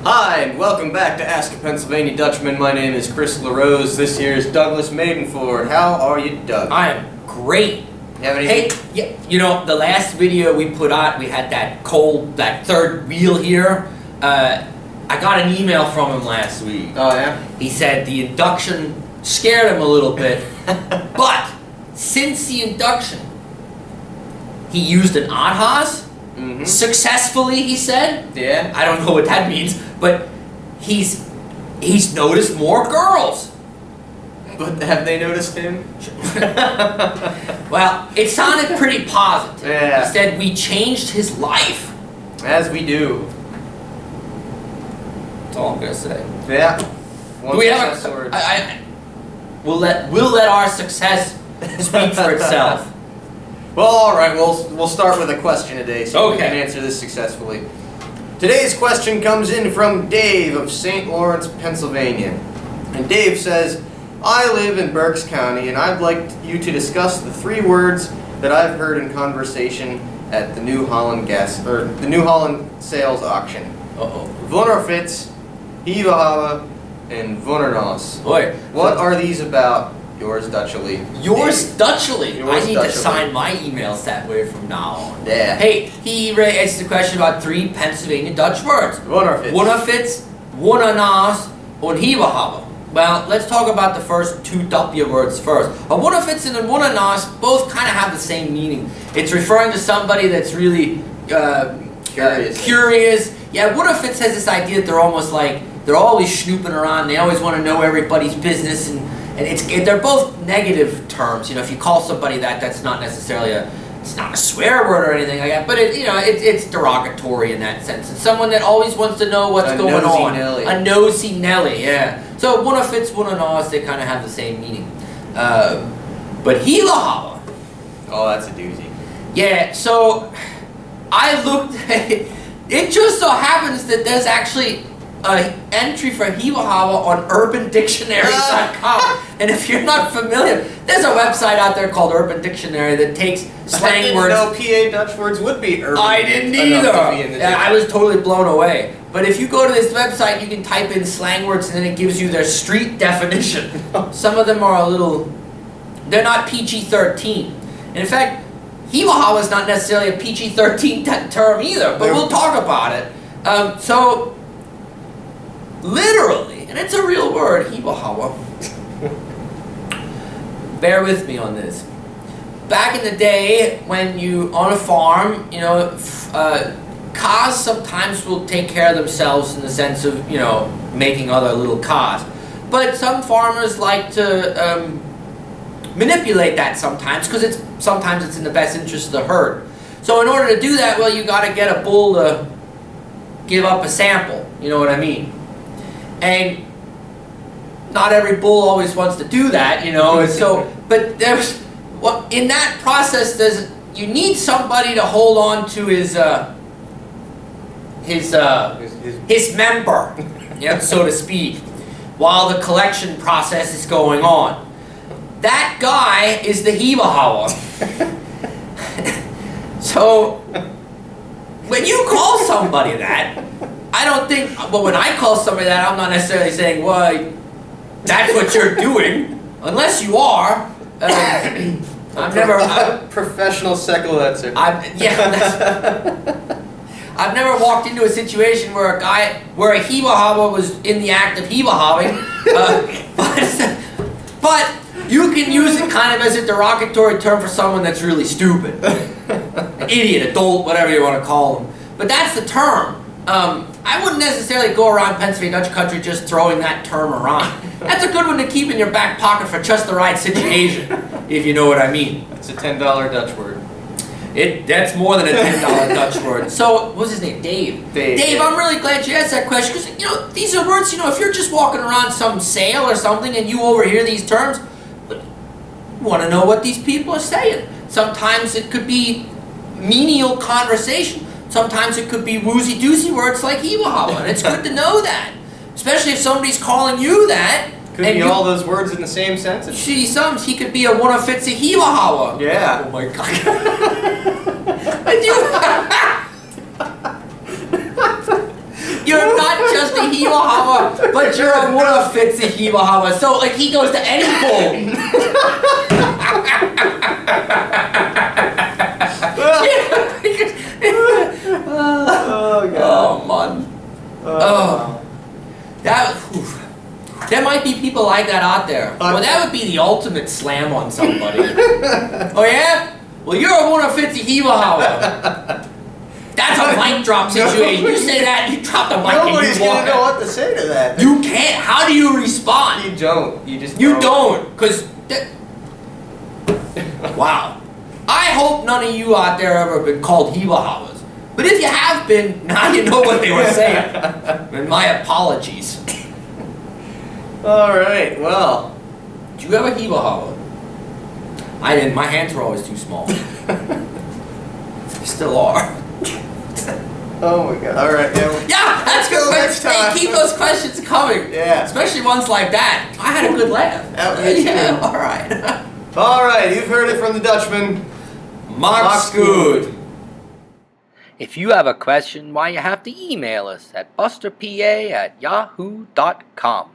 Hi, and welcome back to Ask a Pennsylvania Dutchman. My name is Chris LaRose. This year's Douglas Maidenford. How are you, Doug? I am great. You have anything? Hey, yeah, you know, the last video we put out, we had that third wheel here. I got an email from him last week. Oh, yeah? He said the induction scared him a little bit, but since the induction, he used an Adhas successfully, he said. Yeah? I don't know what that means, but he's noticed more girls. But have they noticed him? Well, it sounded pretty positive. Yeah. He said we changed his life. As we do. That's all I'm gonna say. Yeah. Do we have we'll let our success speak for itself. Well, all right. We'll start with a question today, so we Okay. can answer this successfully. Today's question comes in from Dave of St. Lawerence, Pennsylvania, and Dave says, "I live in Berks County, and I'd like you to discuss the three words that I've heard in conversation at the New Holland sales auction: Uh-oh. Wunnerfitz, Hiva, and Wunnernos. Boy. What are these about? Yours Dutchly." Yours Dutchly. Yours I need to Dutchly. sign my emails that way from now on. Yeah. Hey, he asked the question about three Pennsylvania Dutch words. Wunnerfitz. Wunnerfitz, Wunnernas, and Hiva. Well, let's talk about the first two W words first. A Wunnerfitz and a Wunnernas both kind of have the same meaning. It's referring to somebody that's really curious. Yeah, Wunnerfitz has this idea that they're almost like, they're always snooping around, they always want to know everybody's business, and they're both negative terms. You know, if you call somebody that, that's not necessarily it's not a swear word or anything like that, but it's derogatory in that sense. It's someone that always wants to know what's going on. Nelly. A nosy Nelly, yeah. So Wunnerfitz, Wunnernas, they kind of have the same meaning. But Hiva. Oh, that's a doozy. Yeah, so I looked at it. It just so happens that there's actually an entry for Hiva on UrbanDictionary.com. And if you're not familiar, there's a website out there called Urban Dictionary that takes slang words. I didn't know PA Dutch words would be urban. I didn't enough to be in either. the Yeah, I was totally blown away. But if you go to this website, you can type in slang words and then it gives you their street definition. Some of them are a little, they're not PG-13. And in fact, Hiva is not necessarily a PG-13 term either, but we'll talk about it. So, literally, and it's a real word, Hiva. Bear with me on this. Back in the day, when you on a farm, you know, cows sometimes will take care of themselves in the sense of, you know, making other little cows. But some farmers like to manipulate that sometimes, because sometimes it's in the best interest of the herd. So in order to do that, well, you got to get a bull to give up a sample. You know what I mean? And not every bull always wants to do that, you know. And so, but in that process, you need somebody to hold on to his member, yeah, so to speak, while the collection process is going on. That guy is the Hiva. So when you call somebody that, I don't think, well, when I call somebody that, I'm not necessarily saying, well, that's what you're doing, unless you are. I've never... professional secular. I've never walked into a situation where a Hiva was in the act of Hiva-hobbing, but you can use it kind of as a derogatory term for someone that's really stupid. Idiot, adult, whatever you want to call them. But that's the term. I wouldn't necessarily go around Pennsylvania Dutch country just throwing that term around. That's a good one to keep in your back pocket for just the right situation, if you know what I mean. It's a $10 Dutch word. That's more than a $10 Dutch word. So, what's his name? Dave. Dave, I'm really glad you asked that question, because, you know, these are words, you know, if you're just walking around some sale or something and you overhear these terms, you want to know what these people are saying. Sometimes it could be menial conversation. Sometimes it could be woozy-doozy words like Hiva, and it's good to know that. Especially if somebody's calling you that, Could be all those words in the same sentence. Gee, sums, he could be a Wunnerfitz Hiwahawa. Yeah. Oh my god. And you're not just a Hiwahawa, but you're a Wunnerfitz Hiwahawa. So, like, he goes to any bowl. Oh, God. Oh, man. Oh. There might be people like that out there. Well, that would be the ultimate slam on somebody. Oh, yeah? Well, you're a Wunnerfitz Hiwahawa. That's a mic drop situation. You say that, you drop the mic Nobody's and you walk gonna know out. what to say to that. You can't. How do you respond? You don't. You just You don't. Because... Wow. I hope none of you out there ever been called Hiwahawas. But if you have been, now you know what they were saying. And my apologies. Alright, well. Did you have a Hiwahawa? I didn't. My hands were always too small. They still are. Oh my god. Alright, yeah. Yeah, that's good. Next time. Hey, keep those questions coming. Yeah. Especially ones like that. I had a good laugh. Yeah, alright. Alright, you've heard it from the Dutchman. Mark's good. If you have a question, why you have to email us at busterpa@yahoo.com.